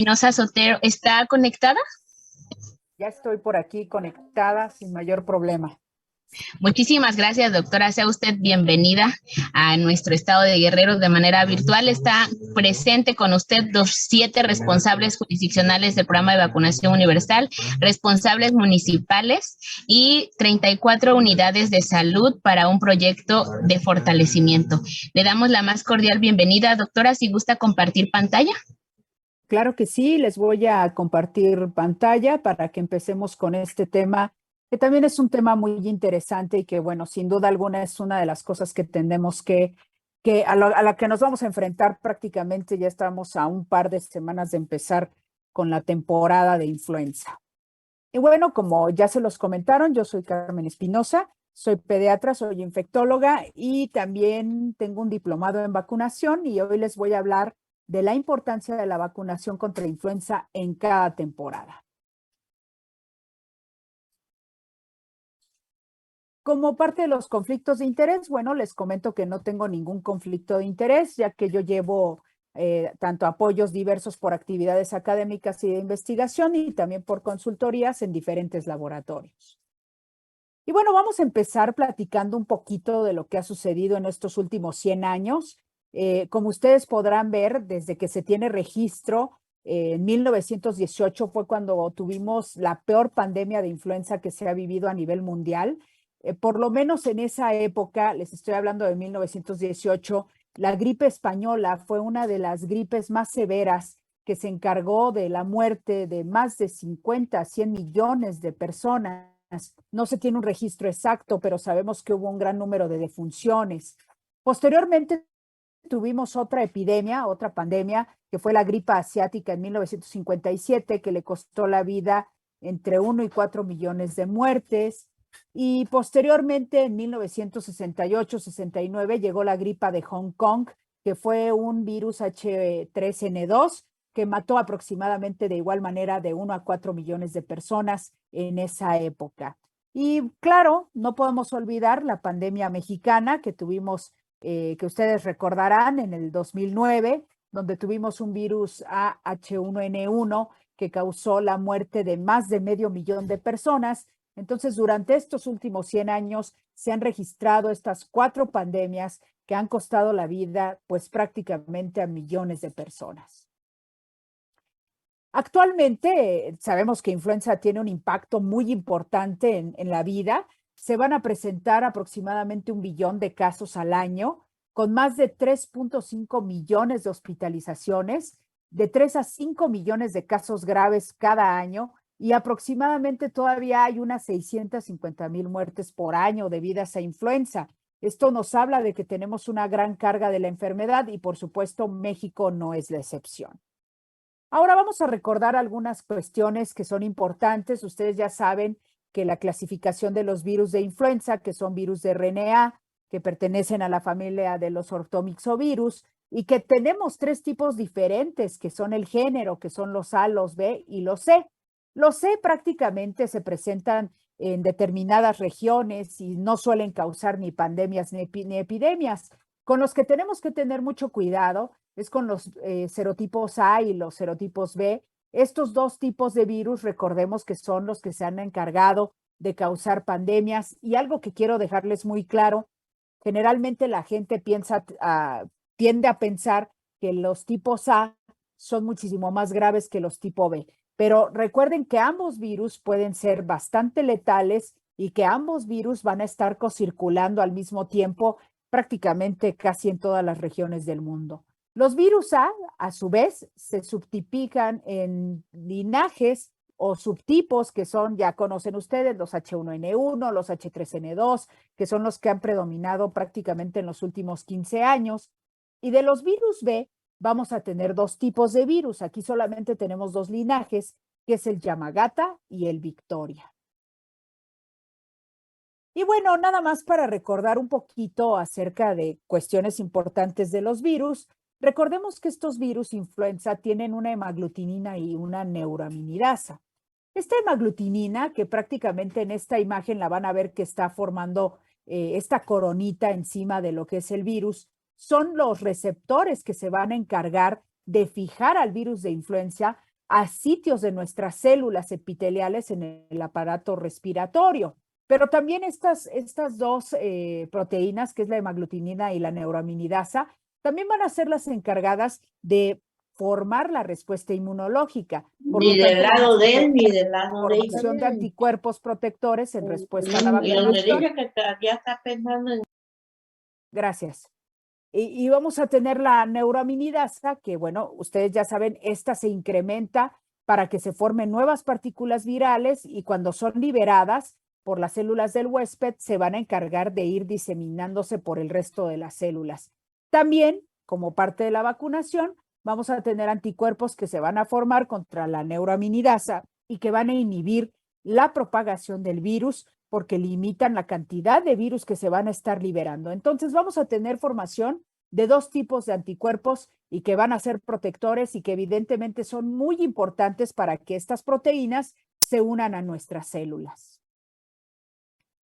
Espinosa Sotero, ¿está conectada? Ya estoy por aquí conectada sin mayor problema. Muchísimas gracias, doctora. Sea usted bienvenida a nuestro estado de Guerrero de manera virtual. Está presente con usted los 7 responsables jurisdiccionales del programa de vacunación universal, responsables municipales y 34 unidades de salud para un proyecto de fortalecimiento. Le damos la más cordial bienvenida, doctora, si gusta compartir pantalla. Claro que sí, les voy a compartir pantalla para que empecemos con este tema, que también es un tema muy interesante y que, bueno, sin duda alguna es una de las cosas que tendemos a la que nos vamos a enfrentar prácticamente. Ya estamos a un par de semanas de empezar con la temporada de influenza. Y bueno, como ya se los comentaron, yo soy Carmen Espinosa, soy pediatra, soy infectóloga y también tengo un diplomado en vacunación y hoy les voy a hablar de la importancia de la vacunación contra influenza en cada temporada. Como parte de los conflictos de interés, bueno, les comento que no tengo ningún conflicto de interés, ya que yo llevo tanto apoyos diversos por actividades académicas y de investigación y también por consultorías en diferentes laboratorios. Y bueno, vamos a empezar platicando un poquito de lo que ha sucedido en estos últimos 100 años. Como ustedes podrán ver, desde que se tiene registro, en 1918 fue cuando tuvimos la peor pandemia de influenza que se ha vivido a nivel mundial. Por lo menos en esa época, les estoy hablando de 1918, la gripe española fue una de las gripes más severas que se encargó de la muerte de más de 50 a 100 millones de personas. No se tiene un registro exacto, pero sabemos que hubo un gran número de defunciones. Posteriormente tuvimos otra epidemia, otra pandemia, que fue la gripe asiática en 1957, que le costó la vida entre 1 y 4 millones de muertes. Y posteriormente, en 1968-69, llegó la gripa de Hong Kong, que fue un virus H3N2 que mató aproximadamente de igual manera de 1 a 4 millones de personas en esa época. Y claro, no podemos olvidar la pandemia mexicana que tuvimos, que ustedes recordarán en el 2009, donde tuvimos un virus AH1N1 que causó la muerte de más de medio millón de personas. Entonces, durante estos últimos 100 años se han registrado estas 4 pandemias que han costado la vida, pues prácticamente a millones de personas. Actualmente sabemos que influenza tiene un impacto muy importante en la vida. Se van a presentar aproximadamente 1 billón de casos al año, con más de 3.5 millones de hospitalizaciones, de 3 a 5 millones de casos graves cada año y aproximadamente todavía hay unas 650,000 muertes por año debidas a influenza. Esto nos habla de que tenemos una gran carga de la enfermedad y por supuesto México no es la excepción. Ahora vamos a recordar algunas cuestiones que son importantes. Ustedes ya saben que la clasificación de los virus de influenza, que son virus de RNA, que pertenecen a la familia de los ortomixovirus, y que tenemos 3 tipos diferentes, que son el género, que son los A, los B y los C. Los C prácticamente se presentan en determinadas regiones y no suelen causar ni pandemias ni epidemias. Con los que tenemos que tener mucho cuidado es con los serotipos A y los serotipos B. Estos 2 tipos de virus, recordemos que son los que se han encargado de causar pandemias. Y algo que quiero dejarles muy claro, generalmente la gente tiende a pensar que los tipos A son muchísimo más graves que los tipo B. Pero recuerden que ambos virus pueden ser bastante letales y que ambos virus van a estar circulando al mismo tiempo prácticamente casi en todas las regiones del mundo. Los virus a su vez, se subtipican en linajes o subtipos que son, ya conocen ustedes, los H1N1, los H3N2, que son los que han predominado prácticamente en los últimos 15 años. Y de los virus B, vamos a tener 2 tipos de virus. Aquí solamente tenemos 2 linajes, que es el Yamagata y el Victoria. Y bueno, nada más para recordar un poquito acerca de cuestiones importantes de los virus. Recordemos que estos virus influenza tienen una hemaglutinina y una neuraminidasa. Esta hemaglutinina, que prácticamente en esta imagen la van a ver que está formando esta coronita encima de lo que es el virus, son los receptores que se van a encargar de fijar al virus de influenza a sitios de nuestras células epiteliales en el aparato respiratorio. Pero también estas dos proteínas, que es la hemaglutinina y la neuraminidasa, también van a ser las encargadas de formar la respuesta inmunológica. Por Ni lo del tanto, lado vamos a de él, tener ni del lado de ella. formación de anticuerpos protectores en respuesta a la Y donde vacunación. diga que ya está pensando en... Gracias. Y vamos a tener la neuraminidasa, que bueno, ustedes ya saben, esta se incrementa para que se formen nuevas partículas virales y cuando son liberadas por las células del huésped, se van a encargar de ir diseminándose por el resto de las células. También, como parte de la vacunación, vamos a tener anticuerpos que se van a formar contra la neuraminidasa y que van a inhibir la propagación del virus porque limitan la cantidad de virus que se van a estar liberando. Entonces vamos a tener formación de dos tipos de anticuerpos y que van a ser protectores y que evidentemente son muy importantes para que estas proteínas se unan a nuestras células.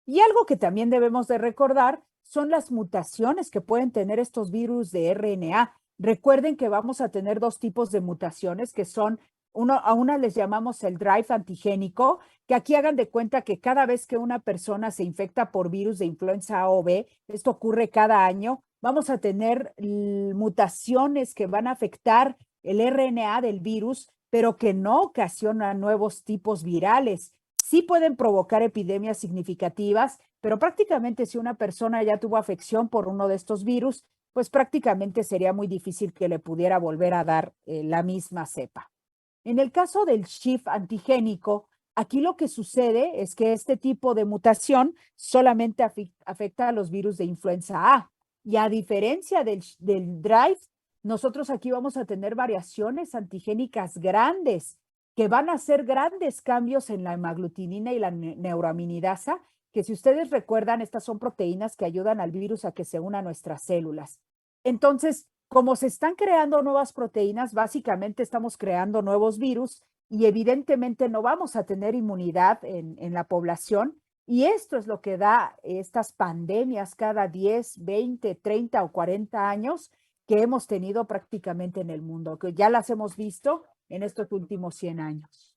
Y algo que también debemos de recordar son las mutaciones que pueden tener estos virus de RNA. Recuerden que vamos a tener dos tipos de mutaciones que son a una les llamamos el drive antigénico, que aquí hagan de cuenta que cada vez que una persona se infecta por virus de influenza A o B, esto ocurre cada año, vamos a tener mutaciones que van a afectar el RNA del virus, pero que no ocasionan nuevos tipos virales. Sí pueden provocar epidemias significativas, pero prácticamente si una persona ya tuvo afección por uno de estos virus, pues prácticamente sería muy difícil que le pudiera volver a dar la misma cepa. En el caso del SHIF antigénico, aquí lo que sucede es que este tipo de mutación solamente afecta a los virus de influenza A. Y a diferencia del drive, nosotros aquí vamos a tener variaciones antigénicas grandes que van a hacer grandes cambios en la hemaglutinina y la neuraminidasa, que si ustedes recuerdan, estas son proteínas que ayudan al virus a que se una a nuestras células. Entonces, como se están creando nuevas proteínas, básicamente estamos creando nuevos virus y evidentemente no vamos a tener inmunidad en la población. Y esto es lo que da estas pandemias cada 10, 20, 30 o 40 años que hemos tenido prácticamente en el mundo, que ya las hemos visto en estos últimos 100 años.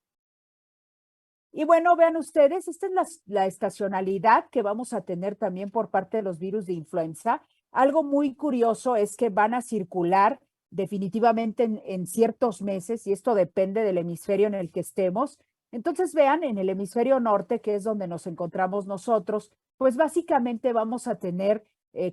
Y bueno, vean ustedes, esta es la estacionalidad que vamos a tener también por parte de los virus de influenza. Algo muy curioso es que van a circular definitivamente en ciertos meses y esto depende del hemisferio en el que estemos. Entonces vean, en el hemisferio norte, que es donde nos encontramos nosotros, pues básicamente vamos a tener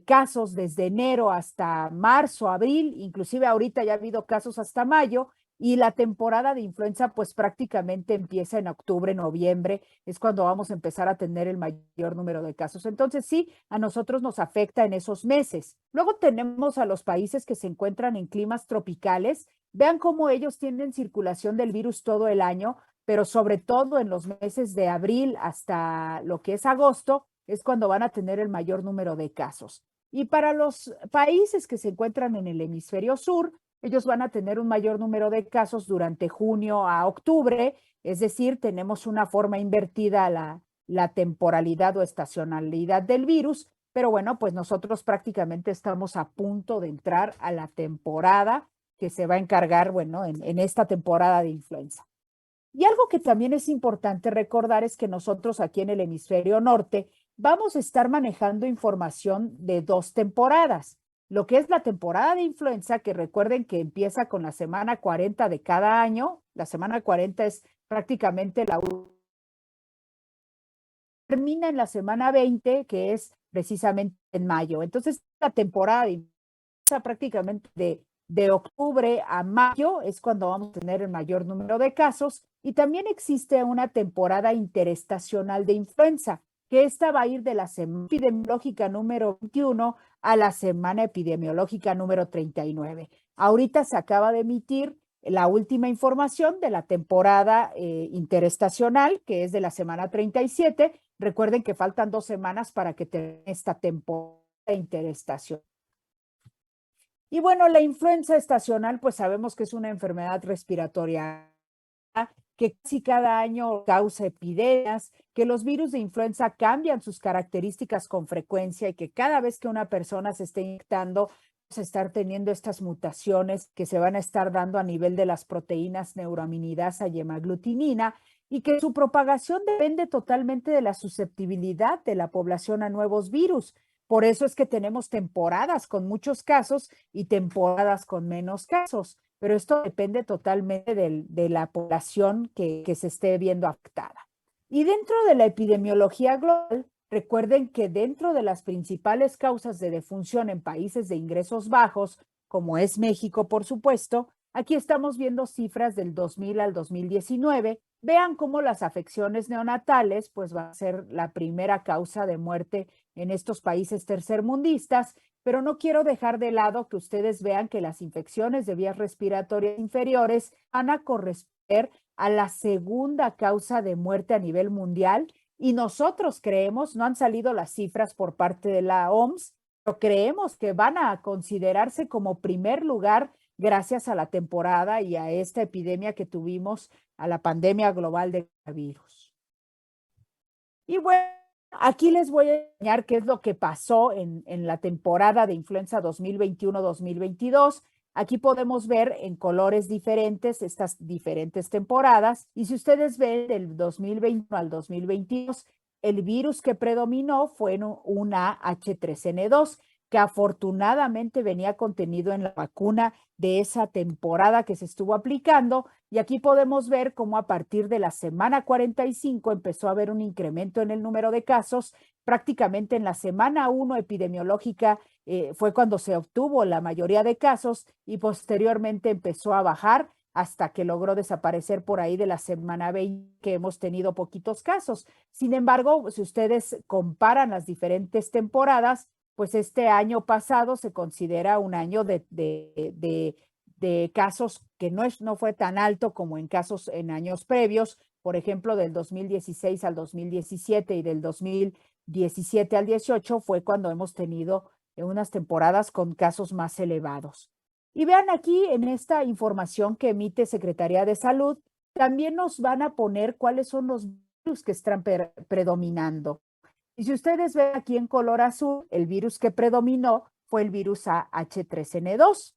casos desde enero hasta marzo, abril, inclusive ahorita ya ha habido casos hasta mayo, y la temporada de influenza pues prácticamente empieza en octubre, noviembre, es cuando vamos a empezar a tener el mayor número de casos. Entonces sí, a nosotros nos afecta en esos meses. Luego tenemos a los países que se encuentran en climas tropicales. Vean cómo ellos tienen circulación del virus todo el año, pero sobre todo en los meses de abril hasta lo que es agosto, es cuando van a tener el mayor número de casos. Y para los países que se encuentran en el hemisferio sur, ellos van a tener un mayor número de casos durante junio a octubre, es decir, tenemos una forma invertida a la temporalidad o estacionalidad del virus, pero bueno, pues nosotros prácticamente estamos a punto de entrar a la temporada que se va a encargar, bueno, en esta temporada de influenza. Y algo que también es importante recordar es que nosotros aquí en el hemisferio norte vamos a estar manejando información de dos temporadas. Lo que es la temporada de influenza, que recuerden que empieza con la semana 40 de cada año. La semana 40 es prácticamente termina en la semana 20, que es precisamente en mayo. Entonces, la temporada de influenza prácticamente de octubre a mayo es cuando vamos a tener el mayor número de casos. Y también existe una temporada interestacional de influenza, que esta va a ir de la semana epidemiológica número 21 a la semana epidemiológica número 39. Ahorita se acaba de emitir la última información de la temporada interestacional, que es de la semana 37. Recuerden que faltan 2 semanas para que termine esta temporada interestacional. Y bueno, la influenza estacional, pues sabemos que es una enfermedad respiratoria que casi cada año causa epidemias, que los virus de influenza cambian sus características con frecuencia y que cada vez que una persona se esté infectando, a estar teniendo estas mutaciones que se van a estar dando a nivel de las proteínas neuraminidasa y hemaglutinina, y que su propagación depende totalmente de la susceptibilidad de la población a nuevos virus. Por eso es que tenemos temporadas con muchos casos y temporadas con menos casos, pero esto depende totalmente de la población que se esté viendo afectada. Y dentro de la epidemiología global, recuerden que dentro de las principales causas de defunción en países de ingresos bajos, como es México, por supuesto, aquí estamos viendo cifras del 2000 al 2019. Vean cómo las afecciones neonatales, pues va a ser la primera causa de muerte en estos países tercermundistas, pero no quiero dejar de lado que ustedes vean que las infecciones de vías respiratorias inferiores van a corresponder a la segunda causa de muerte a nivel mundial, y nosotros creemos, no han salido las cifras por parte de la OMS, pero creemos que van a considerarse como primer lugar gracias a la temporada y a esta epidemia que tuvimos, a la pandemia global de virus. Y bueno, aquí les voy a enseñar qué es lo que pasó en la temporada de influenza 2021-2022. Aquí podemos ver en colores diferentes estas diferentes temporadas, y si ustedes ven del 2021 al 2022, el virus que predominó fue una H3N2, que afortunadamente venía contenido en la vacuna de esa temporada que se estuvo aplicando, y aquí podemos ver cómo a partir de la semana 45 empezó a haber un incremento en el número de casos. Prácticamente en la semana 1 epidemiológica fue cuando se obtuvo la mayoría de casos, y posteriormente empezó a bajar hasta que logró desaparecer por ahí de la semana 20, que hemos tenido poquitos casos. Sin embargo, si ustedes comparan las diferentes temporadas, pues este año pasado se considera un año de casos que no fue tan alto como en años previos, por ejemplo, del 2016 al 2017 y del 2017 al 18 fue cuando hemos tenido unas temporadas con casos más elevados. Y vean aquí en esta información que emite Secretaría de Salud, también nos van a poner cuáles son los virus que están predominando. Y si ustedes ven aquí en color azul, el virus que predominó fue el virus H3N2,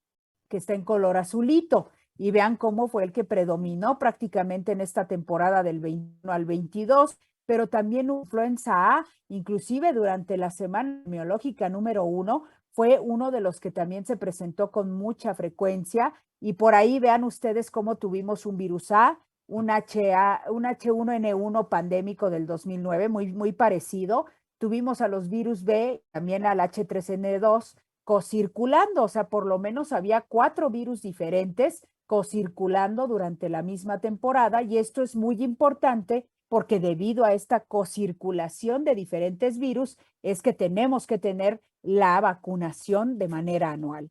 que está en color azulito. Y vean cómo fue el que predominó prácticamente en esta temporada del 21 al 22, pero también influenza A, inclusive durante la semana epidemiológica número 1, fue uno de los que también se presentó con mucha frecuencia. Y por ahí vean ustedes cómo tuvimos un virus A, un H1N1 pandémico del 2009, muy parecido. Tuvimos a los virus B, también al H3N2, cocirculando, o sea, por lo menos había 4 virus diferentes cocirculando durante la misma temporada, y esto es muy importante porque debido a esta cocirculación de diferentes virus es que tenemos que tener la vacunación de manera anual.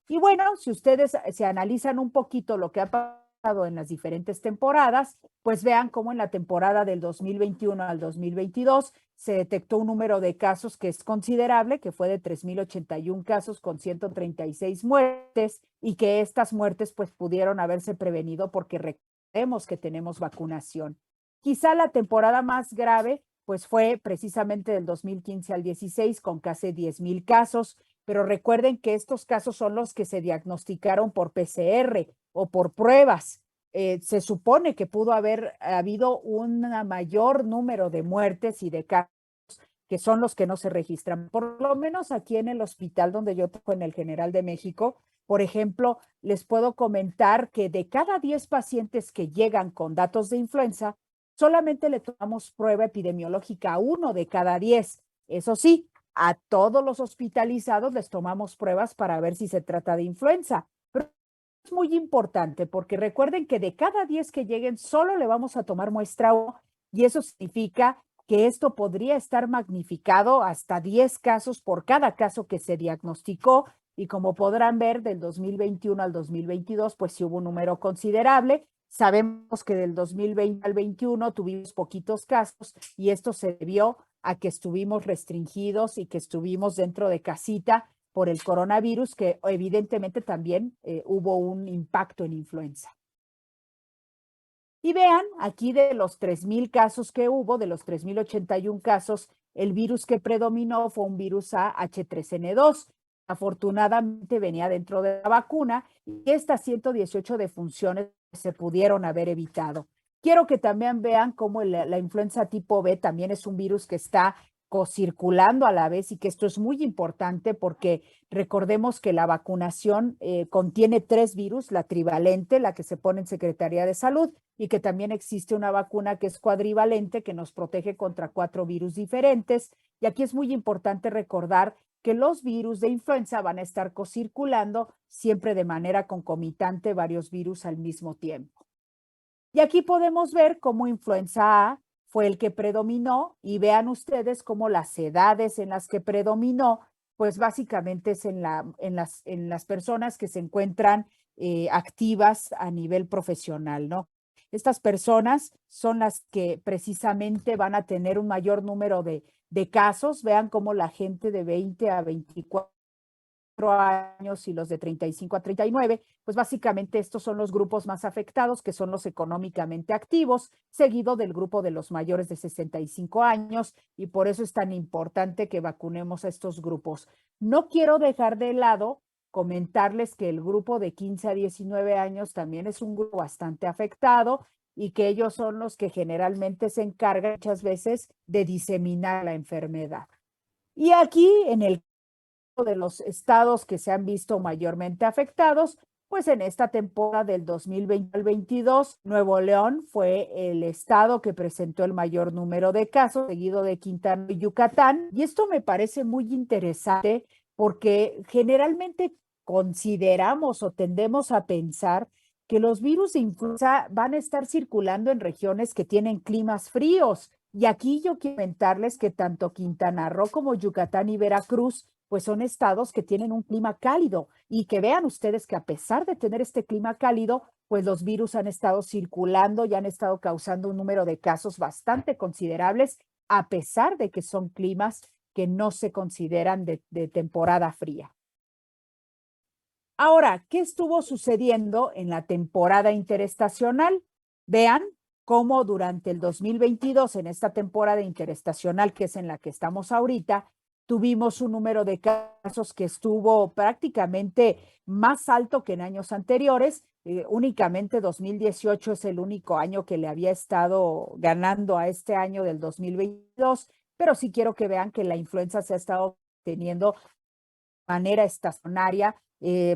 Y bueno, si ustedes se analizan un poquito lo que ha pasado en las diferentes temporadas, pues vean cómo en la temporada del 2021 al 2022 se detectó un número de casos que es considerable, que fue de 3,081 casos con 136 muertes, y que estas muertes pues pudieron haberse prevenido porque recordemos que tenemos vacunación. Quizá la temporada más grave pues fue precisamente del 2015 al 16 con casi 10,000 casos, pero recuerden que estos casos son los que se diagnosticaron por PCR o por pruebas. Se supone que pudo haber habido un mayor número de muertes y de casos que son los que no se registran. Por lo menos aquí en el hospital donde yo trabajo, en el General de México, por ejemplo, les puedo comentar que de cada 10 pacientes que llegan con datos de influenza, solamente le tomamos prueba epidemiológica a 1 de cada 10. Eso sí, a todos los hospitalizados les tomamos pruebas para ver si se trata de influenza. Pero es muy importante porque recuerden que de cada 10 que lleguen, solo le vamos a tomar muestra 1, y eso significa que esto podría estar magnificado hasta 10 casos por cada caso que se diagnosticó. Y como podrán ver, del 2021 al 2022, pues sí hubo un número considerable. Sabemos que del 2020 al 21 tuvimos poquitos casos, y esto se debió a que estuvimos restringidos y que estuvimos dentro de casita por el coronavirus, que evidentemente también hubo un impacto en influenza. Y vean, aquí de los 3,000 casos que hubo, de los 3,081 casos, el virus que predominó fue un virus H3N2. afortunadamente venía dentro de la vacuna y estas 118 defunciones se pudieron haber evitado. Quiero que también vean cómo la influenza tipo B también es un virus que está circulando a la vez y que esto es muy importante porque recordemos que la vacunación contiene 3 virus, la trivalente, la que se pone en Secretaría de Salud, y que también existe una vacuna que es cuadrivalente que nos protege contra 4 virus diferentes. Y aquí es muy importante recordar que los virus de influenza van a estar circulando siempre de manera concomitante varios virus al mismo tiempo. Y aquí podemos ver cómo influenza A fue el que predominó y vean ustedes cómo las edades en las que predominó, pues básicamente es en las personas que se encuentran activas a nivel profesional, ¿no? Estas personas son las que precisamente van a tener un mayor número de casos. Vean cómo la gente de 20 a 24 años y los de 35 a 39, pues básicamente estos son los grupos más afectados, que son los económicamente activos, seguido del grupo de los mayores de 65 años, y por eso es tan importante que vacunemos a estos grupos. No quiero dejar de lado comentarles que el grupo de 15 a 19 años también es un grupo bastante afectado y que ellos son los que generalmente se encargan muchas veces de diseminar la enfermedad. Y aquí, en el de los estados que se han visto mayormente afectados, pues en esta temporada del 2020 al 22, Nuevo León fue el estado que presentó el mayor número de casos, seguido de Quintana y Yucatán. Y esto me parece muy interesante porque generalmente consideramos o tendemos a pensar que los virus de influenza van a estar circulando en regiones que tienen climas fríos. Y aquí yo quiero comentarles que tanto Quintana Roo como Yucatán y Veracruz pues son estados que tienen un clima cálido y que vean ustedes que a pesar de tener este clima cálido, pues los virus han estado circulando y han estado causando un número de casos bastante considerables, a pesar de que son climas que no se consideran de temporada fría. Ahora, ¿qué estuvo sucediendo en la temporada interestacional? Vean cómo durante el 2022, en esta temporada interestacional, que es en la que estamos ahorita, tuvimos un número de casos que estuvo prácticamente más alto que en años anteriores. Únicamente 2018 es el único año que le había estado ganando a este año del 2022, pero sí quiero que vean que la influenza se ha estado teniendo de manera estacionaria,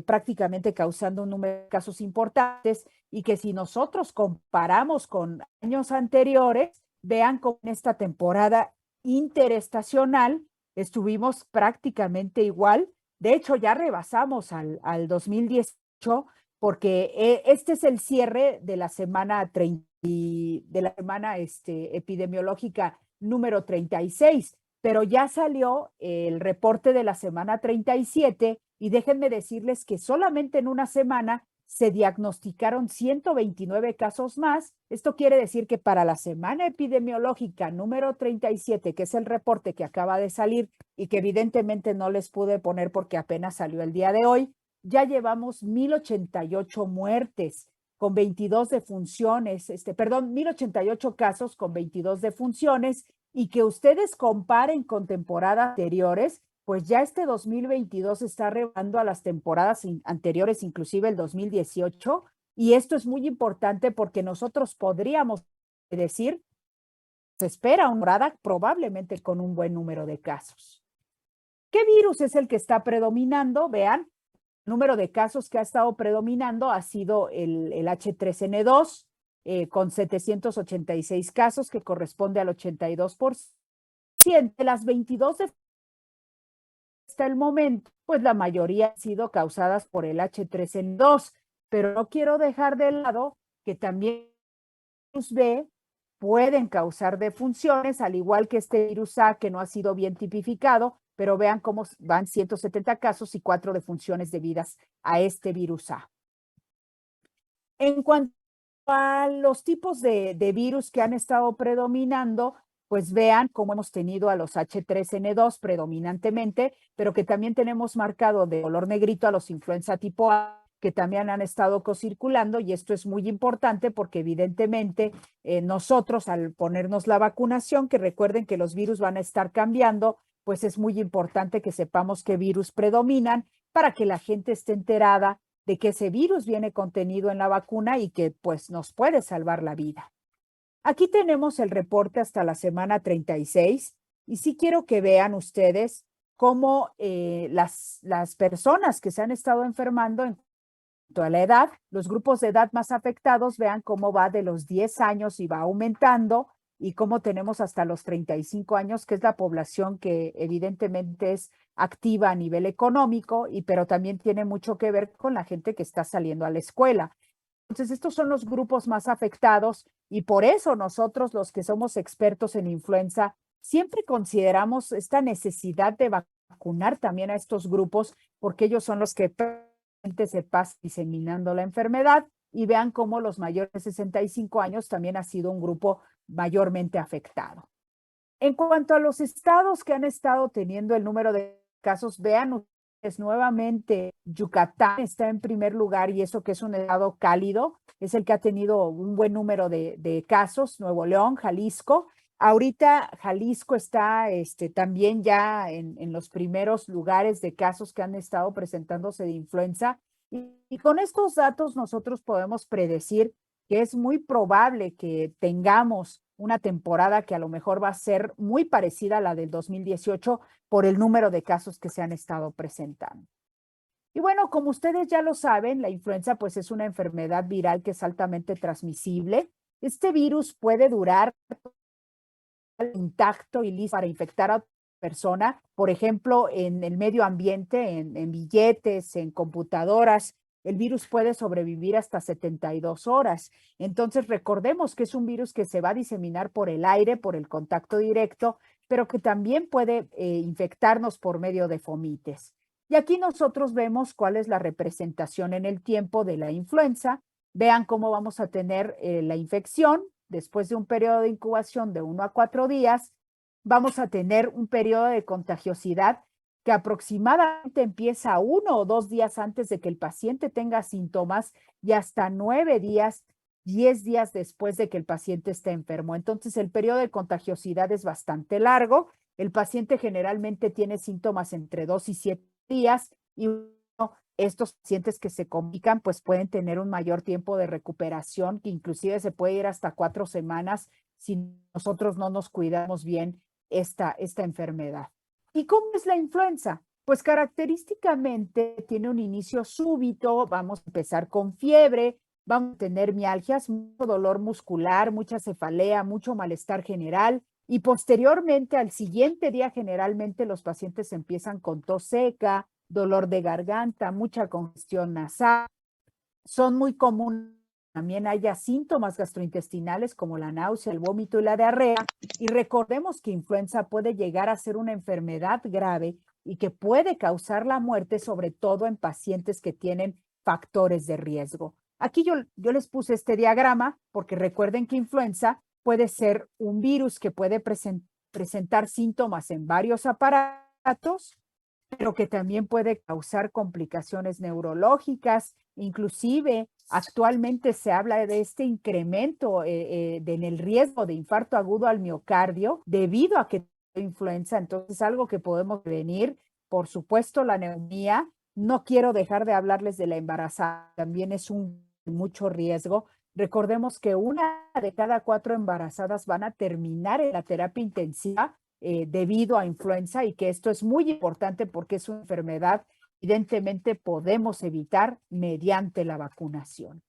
prácticamente causando un número de casos importantes, y que si nosotros comparamos con años anteriores, vean cómo en esta temporada interestacional estuvimos prácticamente igual. De hecho, ya rebasamos al 2018 porque este es el cierre de la semana 30, de la semana epidemiológica número 36, pero ya salió el reporte de la semana 37 y déjenme decirles que solamente en una semana se diagnosticaron 129 casos más. Esto quiere decir que para la semana epidemiológica número 37, que es el reporte que acaba de salir y que evidentemente no les pude poner porque apenas salió el día de hoy, ya llevamos 1,088 muertes con 22 defunciones, 1,088 casos con 22 defunciones, y que ustedes comparen con temporadas anteriores, pues ya este 2022 está rebasando a las temporadas anteriores, inclusive el 2018, y esto es muy importante porque nosotros podríamos decir, se espera una temporada probablemente con un buen número de casos. ¿Qué virus es el que está predominando? Vean, el número de casos que ha estado predominando ha sido el H3N2, con 786 casos, que corresponde al 82%. De las 22 de hasta el momento, pues la mayoría han sido causadas por el H3N2, pero no quiero dejar de lado que también virus B pueden causar defunciones, al igual que este virus A, que no ha sido bien tipificado, pero vean cómo van 170 casos y 4 defunciones debidas a este virus A. En cuanto a los tipos de virus que han estado predominando, pues vean cómo hemos tenido a los H3N2 predominantemente, pero que también tenemos marcado de color negrito a los influenza tipo A, que también han estado circulando, y esto es muy importante porque evidentemente nosotros al ponernos la vacunación, que recuerden que los virus van a estar cambiando, pues es muy importante que sepamos qué virus predominan para que la gente esté enterada de que ese virus viene contenido en la vacuna y que pues nos puede salvar la vida. Aquí tenemos el reporte hasta la semana 36 y sí quiero que vean ustedes cómo las personas que se han estado enfermando en cuanto a la edad, los grupos de edad más afectados, vean cómo va de los 10 años y va aumentando y cómo tenemos hasta los 35 años, que es la población que evidentemente es activa a nivel económico, pero también tiene mucho que ver con la gente que está saliendo a la escuela. Entonces, estos son los grupos más afectados y por eso nosotros, los que somos expertos en influenza, siempre consideramos esta necesidad de vacunar también a estos grupos porque ellos son los que se pasan diseminando la enfermedad y vean cómo los mayores de 65 años también ha sido un grupo mayormente afectado. En cuanto a los estados que han estado teniendo el número de casos, vean ustedes nuevamente, Yucatán está en primer lugar y eso que es un estado cálido, es el que ha tenido un buen número de casos, Nuevo León, Jalisco. Ahorita Jalisco está también ya en los primeros lugares de casos que han estado presentándose de influenza y con estos datos nosotros podemos predecir que es muy probable que tengamos una temporada que a lo mejor va a ser muy parecida a la del 2018 por el número de casos que se han estado presentando. Y bueno, como ustedes ya lo saben, la influenza pues es una enfermedad viral que es altamente transmisible. Este virus puede durar intacto y listo para infectar a otra persona, por ejemplo, en el medio ambiente, en billetes, en computadoras. El virus puede sobrevivir hasta 72 horas. Entonces, recordemos que es un virus que se va a diseminar por el aire, por el contacto directo, pero que también puede infectarnos por medio de fomites. Y aquí nosotros vemos cuál es la representación en el tiempo de la influenza. Vean cómo vamos a tener la infección. Después de un periodo de incubación de 1 a 4 días, vamos a tener un periodo de contagiosidad que aproximadamente empieza 1 o 2 días antes de que el paciente tenga síntomas y hasta 9 días, 10 días después de que el paciente esté enfermo. Entonces, el periodo de contagiosidad es bastante largo. El paciente generalmente tiene síntomas entre 2 y 7 días y estos pacientes que se complican pues pueden tener un mayor tiempo de recuperación, que inclusive se puede ir hasta 4 semanas si nosotros no nos cuidamos bien esta enfermedad. ¿Y cómo es la influenza? Pues característicamente tiene un inicio súbito, vamos a empezar con fiebre, vamos a tener mialgias, mucho dolor muscular, mucha cefalea, mucho malestar general y posteriormente al siguiente día generalmente los pacientes empiezan con tos seca, dolor de garganta, mucha congestión nasal. Son muy comunes también haya síntomas gastrointestinales como la náusea, el vómito y la diarrea. Y recordemos que influenza puede llegar a ser una enfermedad grave y que puede causar la muerte, sobre todo en pacientes que tienen factores de riesgo. Aquí yo les puse este diagrama porque recuerden que influenza puede ser un virus que puede presentar síntomas en varios aparatos, pero que también puede causar complicaciones neurológicas. Inclusive, actualmente se habla de este incremento en el riesgo de infarto agudo al miocardio debido a que tiene influenza. Entonces, algo que podemos prevenir, por supuesto, la neumonía. No quiero dejar de hablarles de la embarazada, también es mucho riesgo. Recordemos que 1 de cada 4 embarazadas van a terminar en la terapia intensiva debido a influenza y que esto es muy importante porque es una enfermedad evidentemente podemos evitar mediante la vacunación.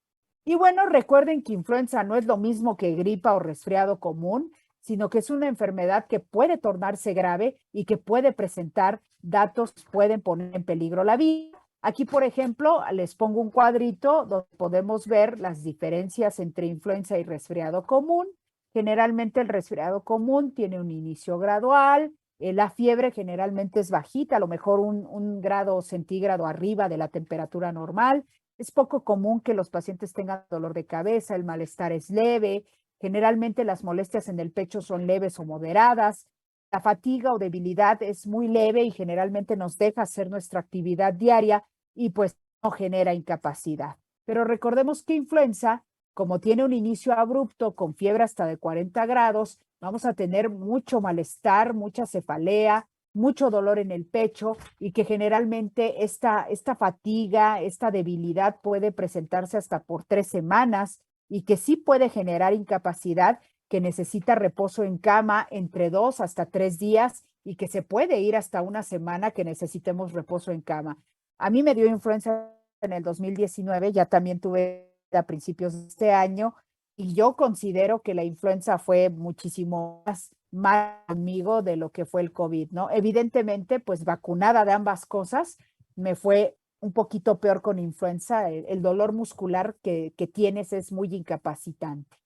Y bueno, recuerden que influenza no es lo mismo que gripa o resfriado común, sino que es una enfermedad que puede tornarse grave y que puede presentar datos que pueden poner en peligro la vida. Aquí, por ejemplo, les pongo un cuadrito donde podemos ver las diferencias entre influenza y resfriado común. Generalmente el resfriado común tiene un inicio gradual, la fiebre generalmente es bajita, a lo mejor un grado centígrado arriba de la temperatura normal. Es poco común que los pacientes tengan dolor de cabeza, el malestar es leve, generalmente las molestias en el pecho son leves o moderadas. La fatiga o debilidad es muy leve y generalmente nos deja hacer nuestra actividad diaria y pues no genera incapacidad. Pero recordemos que influenza, como tiene un inicio abrupto con fiebre hasta de 40 grados, vamos a tener mucho malestar, mucha cefalea, mucho dolor en el pecho y que generalmente esta fatiga, esta debilidad puede presentarse hasta por 3 semanas y que sí puede generar incapacidad, que necesita reposo en cama entre 2 hasta 3 días y que se puede ir hasta una semana que necesitemos reposo en cama. A mí me dio influenza en el 2019, ya también tuve a principios de este año y yo considero que la influenza fue muchísimo más conmigo de lo que fue el COVID, ¿no? Evidentemente, pues vacunada de ambas cosas, me fue un poquito peor con influenza. El dolor muscular que tienes es muy incapacitante.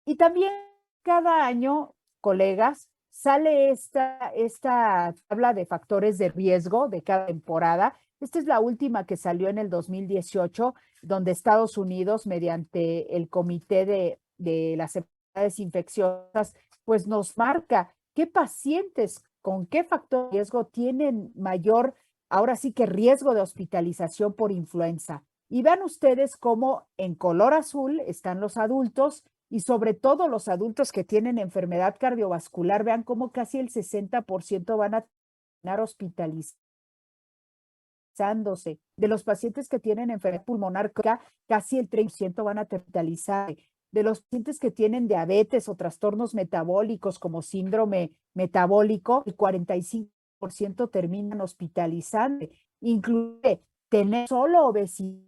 Y también cada año, colegas, sale esta tabla de factores de riesgo de cada temporada. Esta es la última que salió en el 2018, donde Estados Unidos, mediante el Comité de las Enfermedades Infecciosas, pues nos marca qué pacientes con qué factor de riesgo tienen mayor, ahora sí que riesgo de hospitalización por influenza. Y vean ustedes cómo en color azul están los adultos y sobre todo los adultos que tienen enfermedad cardiovascular, vean cómo casi el 60% van a terminar hospitalizándose. De los pacientes que tienen enfermedad pulmonar, casi el 30% van a hospitalizarse. De los pacientes que tienen diabetes o trastornos metabólicos como síndrome metabólico, el 45% terminan hospitalizando. Incluye tener solo obesidad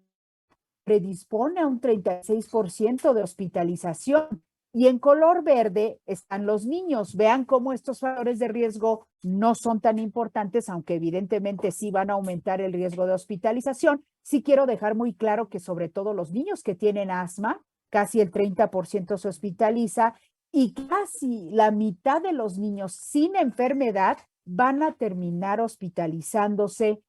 predispone a un 36% de hospitalización. Y en color verde están los niños. Vean cómo estos factores de riesgo no son tan importantes, aunque evidentemente sí van a aumentar el riesgo de hospitalización. Sí quiero dejar muy claro que sobre todo los niños que tienen asma, casi el 30% se hospitaliza y casi la mitad de los niños sin enfermedad van a terminar hospitalizándose.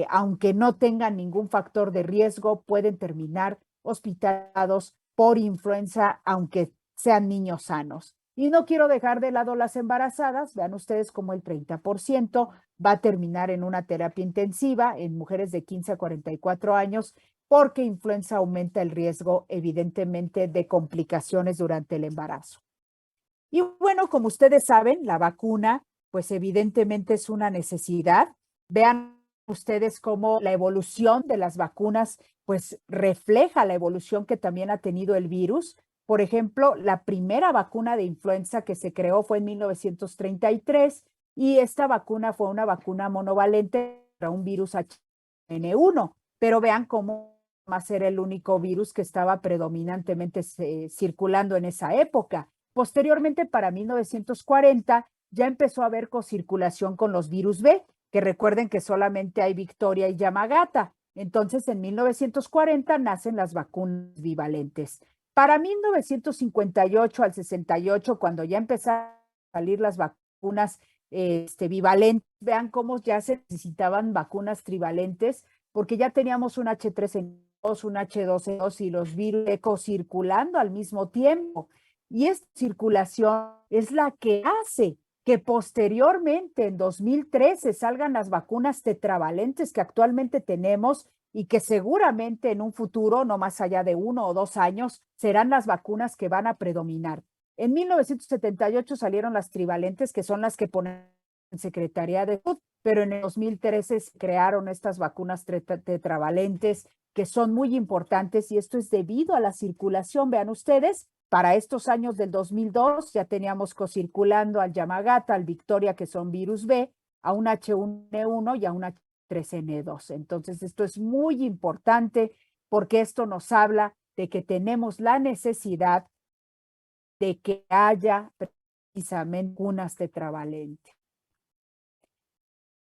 Aunque no tengan ningún factor de riesgo, pueden terminar hospitalizados por influenza, aunque sean niños sanos. Y no quiero dejar de lado las embarazadas. Vean ustedes cómo el 30% va a terminar en una terapia intensiva en mujeres de 15 a 44 años, porque influenza aumenta el riesgo, evidentemente, de complicaciones durante el embarazo. Y bueno, como ustedes saben, la vacuna, pues evidentemente es una necesidad. Vean ustedes cómo la evolución de las vacunas pues refleja la evolución que también ha tenido el virus. Por ejemplo, la primera vacuna de influenza que se creó fue en 1933 y esta vacuna fue una vacuna monovalente para un virus H1N1, pero vean cómo va a ser el único virus que estaba predominantemente circulando en esa época. Posteriormente, para 1940, ya empezó a haber cocirculación con los virus B, que recuerden que solamente hay Victoria y Yamagata. Entonces, en 1940 nacen las vacunas bivalentes. Para 1958 al 68, cuando ya empezaron a salir las vacunas bivalentes, vean cómo ya se necesitaban vacunas trivalentes, porque ya teníamos un H3N2, un H2N2 y los virus circulando al mismo tiempo. Y esta circulación es la que hace que posteriormente, en 2013, salgan las vacunas tetravalentes que actualmente tenemos y que seguramente en un futuro, no más allá de 1 o 2 años, serán las vacunas que van a predominar. En 1978 salieron las trivalentes, que son las que ponen en Secretaría de Salud, pero en el 2013 se crearon estas vacunas tetravalentes que son muy importantes y esto es debido a la circulación. Vean ustedes, para estos años del 2002 ya teníamos cocirculando al Yamagata, al Victoria, que son virus B, a un H1N1 y a un H3N2. Entonces, esto es muy importante porque esto nos habla de que tenemos la necesidad de que haya precisamente vacunas tetravalentes.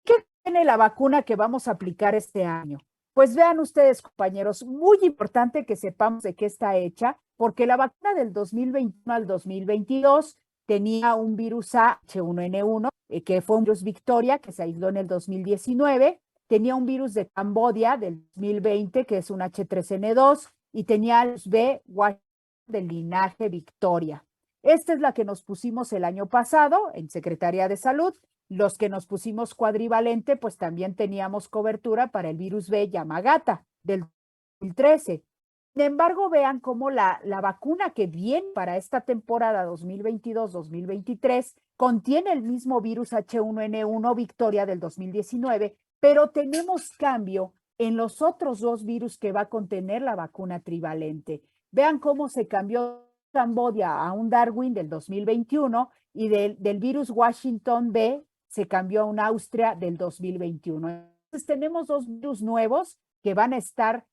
¿Qué tiene la vacuna que vamos a aplicar este año? Pues vean ustedes, compañeros, muy importante que sepamos de qué está hecha, porque la vacuna del 2021 al 2022 tenía un virus H1N1, que fue un virus Victoria, que se aisló en el 2019, tenía un virus de Camboya del 2020, que es un H3N2, y tenía el B del linaje Victoria. Esta es la que nos pusimos el año pasado en Secretaría de Salud. Los que nos pusimos cuadrivalente, pues también teníamos cobertura para el virus B Yamagata del 2013. Sin embargo, vean cómo la vacuna que viene para esta temporada 2022-2023 contiene el mismo virus H1N1 Victoria del 2019, pero tenemos cambio en los otros dos virus que va a contener la vacuna trivalente. Vean cómo se cambió Camboya a un Darwin del 2021 y del virus Washington B se cambió a un Austria del 2021. Entonces tenemos dos virus nuevos que van a estar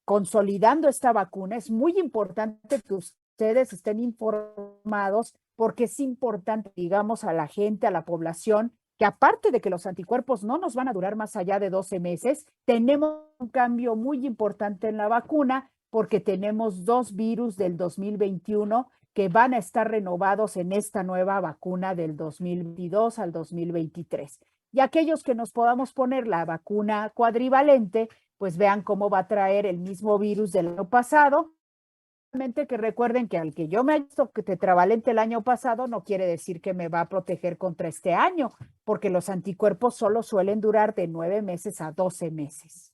consolidando esta vacuna. Es muy importante que ustedes estén informados porque es importante, digamos, a la gente, a la población, que aparte de que los anticuerpos no nos van a durar más allá de 12 meses, tenemos un cambio muy importante en la vacuna porque tenemos dos virus del 2021 que van a estar renovados en esta nueva vacuna del 2022 al 2023. Y aquellos que nos podamos poner la vacuna cuadrivalente, pues vean cómo va a traer el mismo virus del año pasado. Que recuerden que al que yo me he visto tetravalente el año pasado no quiere decir que me va a proteger contra este año, porque los anticuerpos solo suelen durar de 9 meses a 12 meses.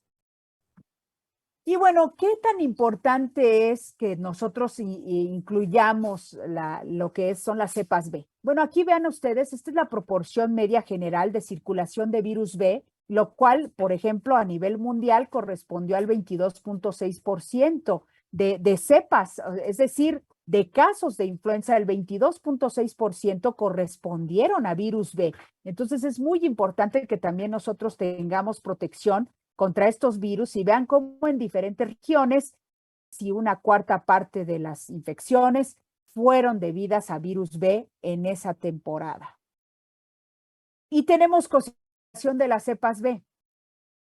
Y bueno, ¿qué tan importante es que nosotros incluyamos lo que son las cepas B? Bueno, aquí vean ustedes, esta es la proporción media general de circulación de virus B, lo cual, por ejemplo, a nivel mundial correspondió al 22.6% de cepas, es decir, de casos de influenza, el 22.6% correspondieron a virus B. Entonces, es muy importante que también nosotros tengamos protección contra estos virus y vean cómo en diferentes regiones, si una cuarta parte de las infecciones fueron debidas a virus B en esa temporada. Y tenemos cocirculación de las cepas B.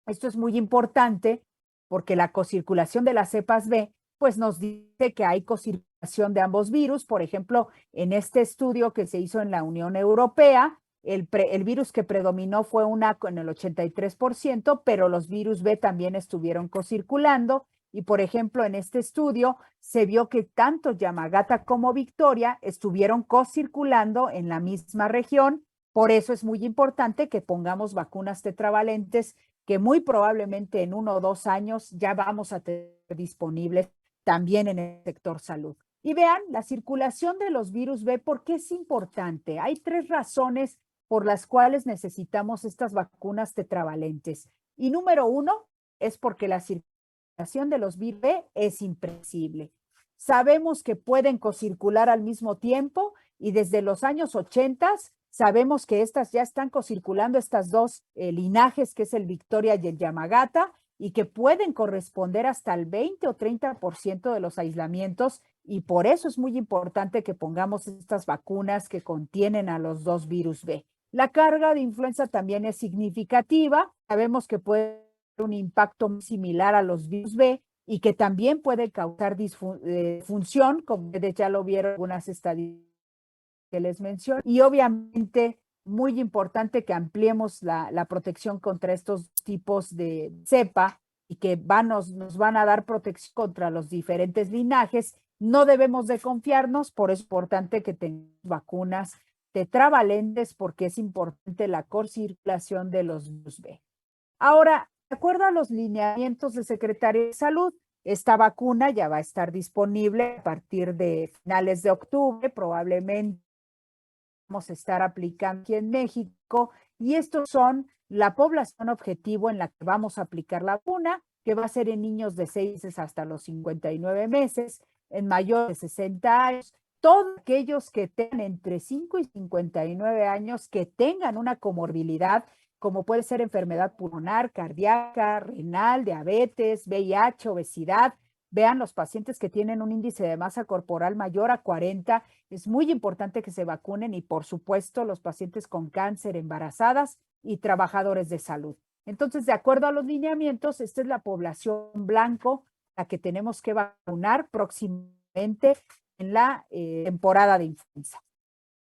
Esto es muy importante porque la cocirculación de las cepas B pues nos dice que hay cocirculación de ambos virus. Por ejemplo, en este estudio que se hizo en la Unión Europea, el virus que predominó fue una con el 83%, pero los virus B también estuvieron cocirculando. Y, por ejemplo, en este estudio se vio que tanto Yamagata como Victoria estuvieron cocirculando en la misma región. Por eso es muy importante que pongamos vacunas tetravalentes que muy probablemente en 1 o 2 años ya vamos a tener disponibles también en el sector salud. Y vean, la circulación de los virus B, ¿por qué es importante? Hay 3 razones por las cuales necesitamos estas vacunas tetravalentes. Y número 1 es porque la circulación de los virus B es impredecible. Sabemos que pueden cocircular al mismo tiempo y desde los años 80 sabemos que estas ya están cocirculando, estas dos linajes, que es el Victoria y el Yamagata, y que pueden corresponder hasta el 20 o 30% de los aislamientos, y por eso es muy importante que pongamos estas vacunas que contienen a los dos virus B. La carga de influenza también es significativa. Sabemos que puede tener un impacto muy similar a los virus B y que también puede causar disfunción, como ya lo vieron algunas estadísticas que les menciono, y obviamente muy importante que ampliemos la protección contra estos tipos de cepa y que nos van a dar protección contra los diferentes linajes. No debemos de confiarnos, por eso es importante que tengamos vacunas tetravalentes porque es importante la cocirculación de los virus B. Ahora, de acuerdo a los lineamientos de Secretaría de Salud, esta vacuna ya va a estar disponible a partir de finales de octubre, probablemente vamos a estar aplicando aquí en México, y estos son la población objetivo en la que vamos a aplicar la vacuna, que va a ser en niños de 6 meses hasta los 59 meses, en mayores de 60 años, todos aquellos que tengan entre 5 y 59 años que tengan una comorbilidad, como puede ser enfermedad pulmonar, cardíaca, renal, diabetes, VIH, obesidad. Vean, los pacientes que tienen un índice de masa corporal mayor a 40, es muy importante que se vacunen, y por supuesto los pacientes con cáncer, embarazadas y trabajadores de salud. Entonces, de acuerdo a los lineamientos, esta es la población blanco a la que tenemos que vacunar próximamente en la temporada de influenza.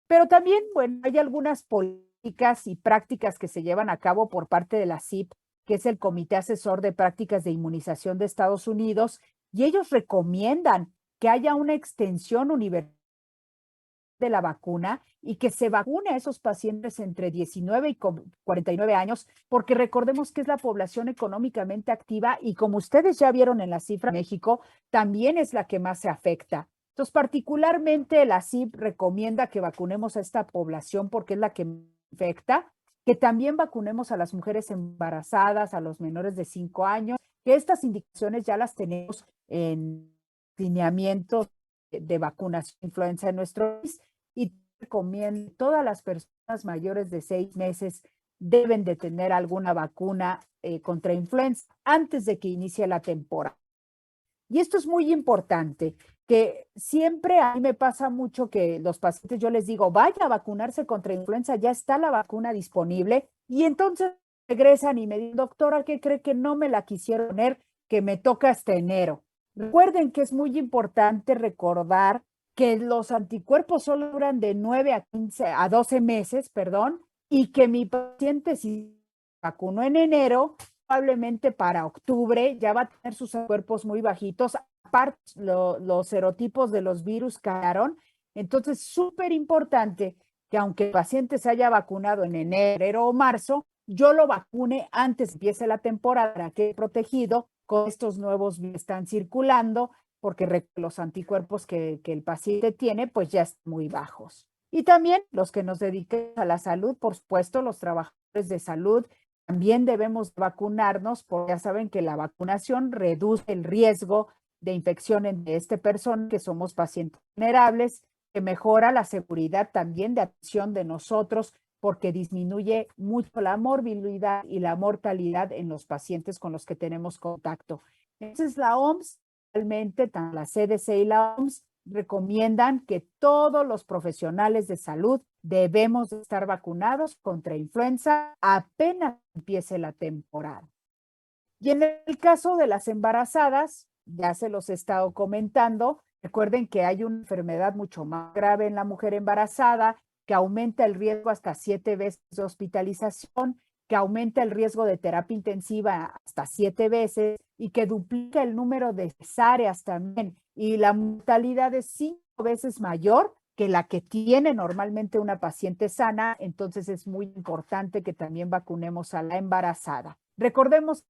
Pero también, bueno, hay algunas políticas y prácticas que se llevan a cabo por parte de la CIP, que es el Comité Asesor de Prácticas de Inmunización de Estados Unidos, y ellos recomiendan que haya una extensión universal de la vacuna y que se vacune a esos pacientes entre 19 y 49 años, porque recordemos que es la población económicamente activa y como ustedes ya vieron en la cifra, México también es la que más se afecta. Entonces, particularmente la CIP recomienda que vacunemos a esta población porque es la que afecta, que también vacunemos a las mujeres embarazadas, a los menores de 5 años, que estas indicaciones ya las tenemos en lineamientos de vacunación de influenza en nuestro país y recomiendo todas las personas mayores de 6 meses deben de tener alguna vacuna contra influenza antes de que inicie la temporada. Y esto es muy importante, que siempre a mí me pasa mucho que los pacientes yo les digo, vaya a vacunarse contra influenza, ya está la vacuna disponible y entonces regresan y me dicen, doctora, ¿qué cree que no me la quisieron poner, que me toca hasta enero? Recuerden que es muy importante recordar que los anticuerpos solo duran de 9 a 12 meses, perdón, y que mi paciente si vacunó en enero, probablemente para octubre ya va a tener sus anticuerpos muy bajitos, aparte los serotipos de los virus cayeron, entonces súper importante que aunque el paciente se haya vacunado en enero o marzo, yo lo vacune antes de que empiece la temporada para que protegido con estos nuevos virus que están circulando, porque los anticuerpos que el paciente tiene pues ya están muy bajos. Y también los que nos dedicamos a la salud, por supuesto, los trabajadores de salud, también debemos vacunarnos, porque ya saben que la vacunación reduce el riesgo de infección en esta persona, que somos pacientes vulnerables, que mejora la seguridad también de atención de nosotros, porque disminuye mucho la morbilidad y la mortalidad en los pacientes con los que tenemos contacto. Entonces, la OMS, realmente, tanto la CDC y la OMS, recomiendan que todos los profesionales de salud debemos estar vacunados contra influenza apenas empiece la temporada. Y en el caso de las embarazadas, ya se los he estado comentando, recuerden que hay una enfermedad mucho más grave en la mujer embarazada, que aumenta el riesgo hasta 7 veces de hospitalización, que aumenta el riesgo de terapia intensiva hasta 7 veces y que duplica el número de cesáreas también. Y la mortalidad es 5 veces mayor que la que tiene normalmente una paciente sana. Entonces es muy importante que también vacunemos a la embarazada. Recordemos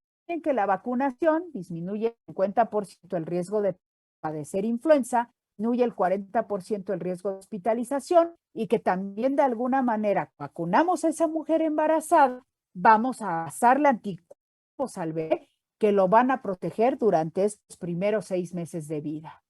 que la vacunación disminuye el 50% el riesgo de padecer influenza, disminuye el 40% el riesgo de hospitalización y que también de alguna manera vacunamos a esa mujer embarazada, vamos a pasarle anticuerpos al bebé que lo van a proteger durante estos primeros 6 meses de vida.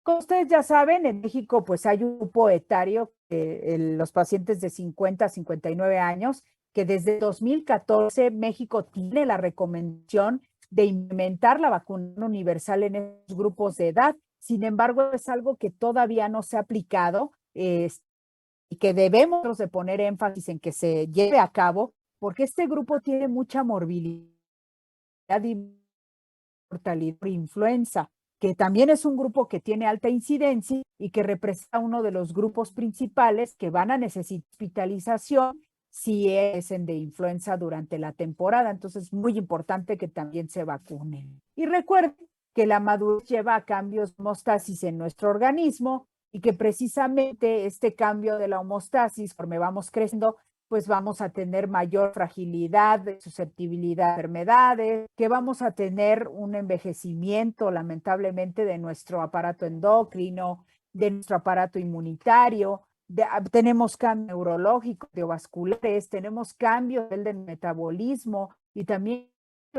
Como ustedes ya saben, en México pues hay un grupo etario, los pacientes de 50 a 59 años, que desde 2014 México tiene la recomendación de implementar la vacuna universal en esos grupos de edad. Sin embargo, es algo que todavía no se ha aplicado y que debemos de poner énfasis en que se lleve a cabo, porque este grupo tiene mucha morbilidad y mortalidad por influenza, que también es un grupo que tiene alta incidencia y que representa uno de los grupos principales que van a necesitar hospitalización si es de influenza durante la temporada. Entonces es muy importante que también se vacunen. Y recuerden que la madurez lleva a cambios de homeostasis en nuestro organismo y que precisamente este cambio de la homeostasis, conforme vamos creciendo, pues vamos a tener mayor fragilidad, susceptibilidad a enfermedades, que vamos a tener un envejecimiento lamentablemente de nuestro aparato endocrino, de nuestro aparato inmunitario, tenemos cambios neurológicos, cardiovasculares, tenemos cambios del metabolismo y también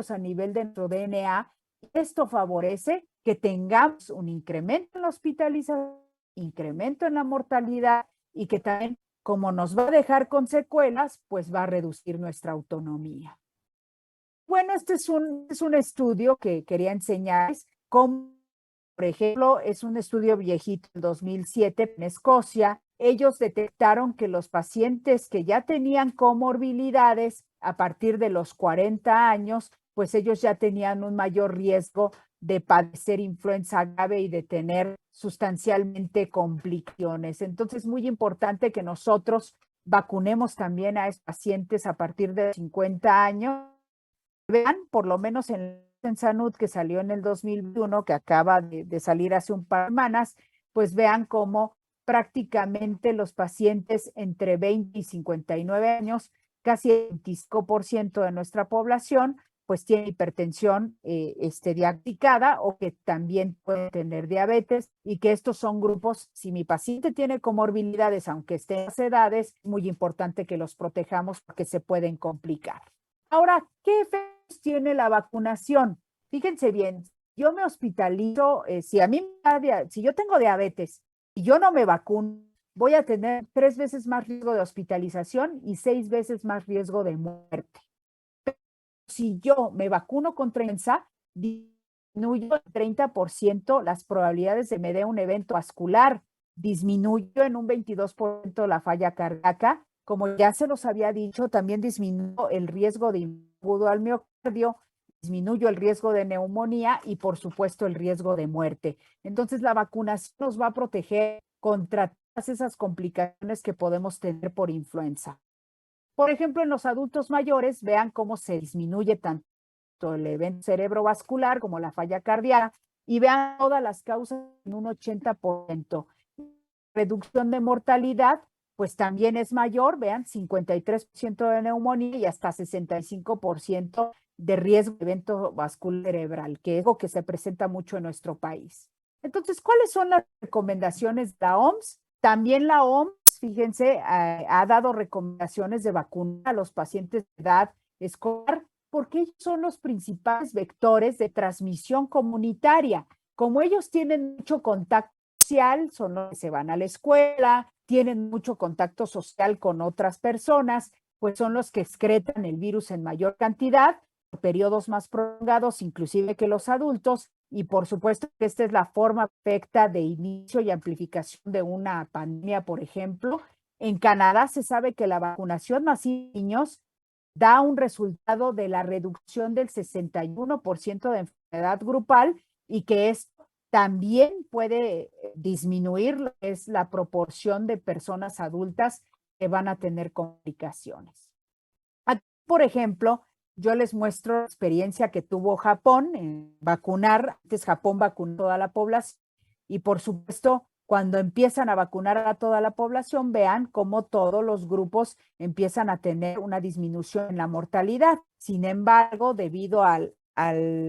a nivel de nuestro DNA. Esto favorece que tengamos un incremento en la hospitalización, incremento en la mortalidad y que también, como nos va a dejar con secuelas, pues va a reducir nuestra autonomía. Bueno, este es un estudio que quería enseñarles cómo, por ejemplo, es un estudio viejito, en 2007, en Escocia. Ellos detectaron que los pacientes que ya tenían comorbilidades a partir de los 40 años, pues ellos ya tenían un mayor riesgo de padecer influenza grave y de tener sustancialmente complicaciones. Entonces, es muy importante que nosotros vacunemos también a estos pacientes a partir de 50 años. Vean, por lo menos en Salud, que salió en el 2021, que acaba de salir hace un par de semanas, pues vean cómo prácticamente los pacientes entre 20 y 59 años, casi el 25% de nuestra población, pues tiene hipertensión diagnosticada o que también puede tener diabetes, y que estos son grupos, si mi paciente tiene comorbilidades, aunque esté en las edades, es muy importante que los protejamos porque se pueden complicar. Ahora, ¿qué efectos tiene la vacunación? Fíjense bien, yo me hospitalizo, si yo tengo diabetes y yo no me vacuno, voy a tener 3 veces más riesgo de hospitalización y 6 veces más riesgo de muerte. Si yo me vacuno contra influenza, disminuyo en 30% las probabilidades de que me dé un evento vascular, disminuyo en un 22% la falla cardíaca. Como ya se los había dicho, también disminuyo el riesgo de infarto al miocardio, disminuyo el riesgo de neumonía y, por supuesto, el riesgo de muerte. Entonces, la vacunación nos va a proteger contra todas esas complicaciones que podemos tener por influenza. Por ejemplo, en los adultos mayores, vean cómo se disminuye tanto el evento cerebrovascular como la falla cardíaca, y vean todas las causas en un 80%. Reducción de mortalidad, pues también es mayor, vean, 53% de neumonía y hasta 65% de riesgo de evento vascular cerebral, que es algo que se presenta mucho en nuestro país. Entonces, ¿cuáles son las recomendaciones de la OMS? También la OMS, fíjense, ha dado recomendaciones de vacunar a los pacientes de edad escolar porque ellos son los principales vectores de transmisión comunitaria. Como ellos tienen mucho contacto social, son los que se van a la escuela, tienen mucho contacto social con otras personas, pues son los que excretan el virus en mayor cantidad, por periodos más prolongados, inclusive que los adultos, y por supuesto que esta es la forma perfecta de inicio y amplificación de una pandemia, por ejemplo. En Canadá se sabe que la vacunación masiva de niños da un resultado de la reducción del 61% de enfermedad grupal, y que esto también puede disminuir lo que es la proporción de personas adultas que van a tener complicaciones. Aquí, por ejemplo, yo les muestro la experiencia que tuvo Japón en vacunar. Antes Japón vacunó a toda la población y, por supuesto, cuando empiezan a vacunar a toda la población, vean cómo todos los grupos empiezan a tener una disminución en la mortalidad. Sin embargo, debido al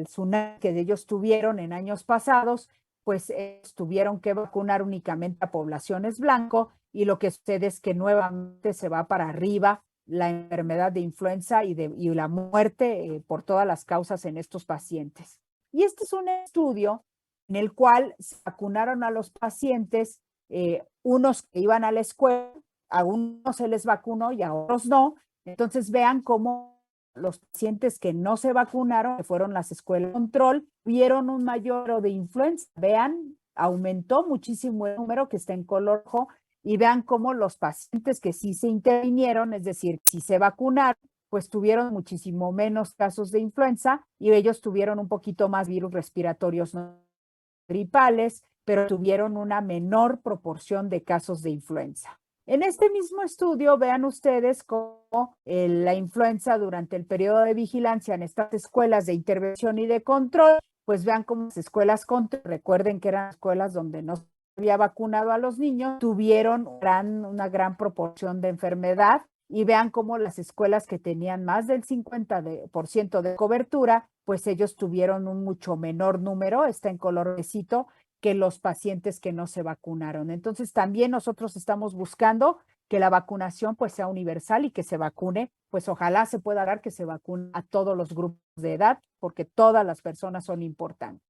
tsunami que ellos tuvieron en años pasados, pues tuvieron que vacunar únicamente a poblaciones blanco, y lo que sucede es que nuevamente se va para arriba la enfermedad de influenza y la muerte por todas las causas en estos pacientes. Y este es un estudio en el cual se vacunaron a los pacientes, unos que iban a la escuela, a unos se les vacunó y a otros no. Entonces vean cómo los pacientes que no se vacunaron, que fueron las escuelas de control, vieron un mayor grado de influenza. Vean, aumentó muchísimo el número que está en color rojo, y vean cómo los pacientes que sí se intervinieron, es decir, si se vacunaron, pues tuvieron muchísimo menos casos de influenza, y ellos tuvieron un poquito más virus respiratorios no gripales, pero tuvieron una menor proporción de casos de influenza. En este mismo estudio, vean ustedes cómo la influenza durante el periodo de vigilancia en estas escuelas de intervención y de control, pues vean cómo las escuelas control, recuerden que eran escuelas donde no se había vacunado a los niños, tuvieron una gran proporción de enfermedad, y vean cómo las escuelas que tenían más del 50% de cobertura, pues ellos tuvieron un mucho menor número, está en color rosito, que los pacientes que no se vacunaron. Entonces, también nosotros estamos buscando que la vacunación pues sea universal y que se vacune, pues ojalá se pueda dar que se vacune a todos los grupos de edad, porque todas las personas son importantes.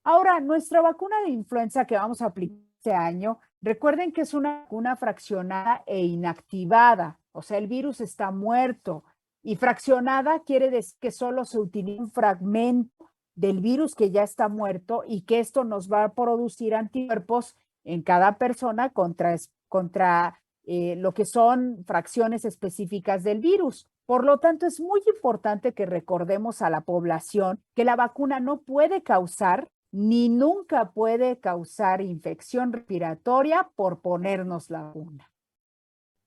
Ahora, nuestra vacuna de influenza que vamos a aplicar este año, recuerden que es una vacuna fraccionada e inactivada, o sea, el virus está muerto, y fraccionada quiere decir que solo se utiliza un fragmento del virus que ya está muerto, y que esto nos va a producir anticuerpos en cada persona contra lo que son fracciones específicas del virus. Por lo tanto, es muy importante que recordemos a la población que la vacuna no puede causar ni nunca puede causar infección respiratoria por ponernos la vacuna.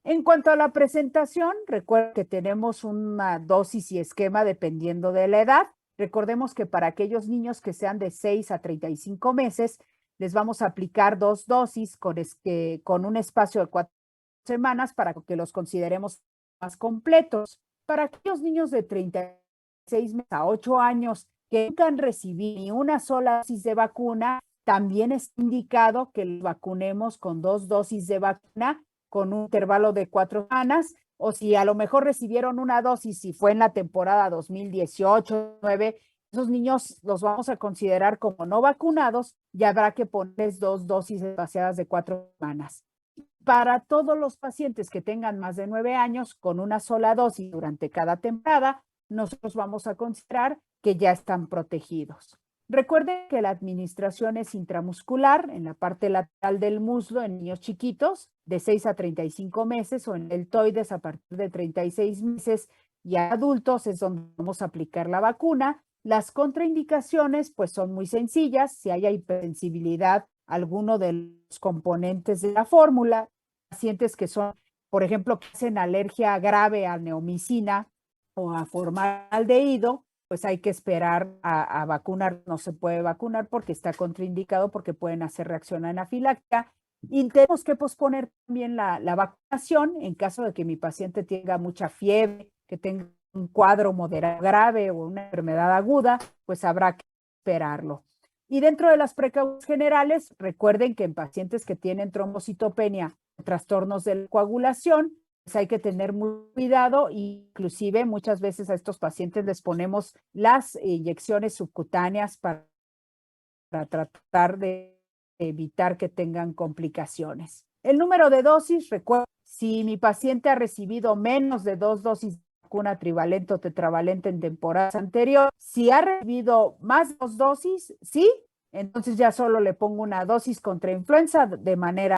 En cuanto a la presentación, recuerden que tenemos una dosis y esquema dependiendo de la edad. Recordemos que para aquellos niños que sean de 6 a 35 meses, les vamos a aplicar 2 dosis con un espacio de 4 semanas para que los consideremos más completos. Para aquellos niños de 36 meses a 8 años que nunca han recibido ni una sola dosis de vacuna, también es indicado que los vacunemos con 2 dosis de vacuna con un intervalo de 4 semanas, o si a lo mejor recibieron una dosis y fue en la temporada 2018-9, esos niños los vamos a considerar como no vacunados y habrá que ponerles 2 dosis espaciadas de 4 semanas. Para todos los pacientes que tengan más de 9 años con una sola dosis durante cada temporada, nosotros vamos a considerar que ya están protegidos. Recuerden que la administración es intramuscular en la parte lateral del muslo en niños chiquitos de 6 a 35 meses o en deltoides a partir de 36 meses y a adultos es donde vamos a aplicar la vacuna. Las contraindicaciones pues son muy sencillas. Si hay hipersensibilidad a alguno de los componentes de la fórmula, pacientes que son, por ejemplo, que hacen alergia grave a neomicina o a formaldehído, pues hay que esperar a vacunar. No se puede vacunar porque está contraindicado porque pueden hacer reacción anafiláctica. Y tenemos que posponer también la vacunación en caso de que mi paciente tenga mucha fiebre, que tenga un cuadro moderado grave o una enfermedad aguda, pues habrá que esperarlo. Y dentro de las precauciones generales, recuerden que en pacientes que tienen trombocitopenia, trastornos de la coagulación, pues hay que tener mucho cuidado, inclusive muchas veces a estos pacientes les ponemos las inyecciones subcutáneas para tratar de evitar que tengan complicaciones. El número de dosis, recuerden, si mi paciente ha recibido menos de 2 dosis de vacuna trivalente o tetravalente en temporadas anteriores, si ha recibido más de 2 dosis, sí, entonces ya solo le pongo una dosis contra influenza de manera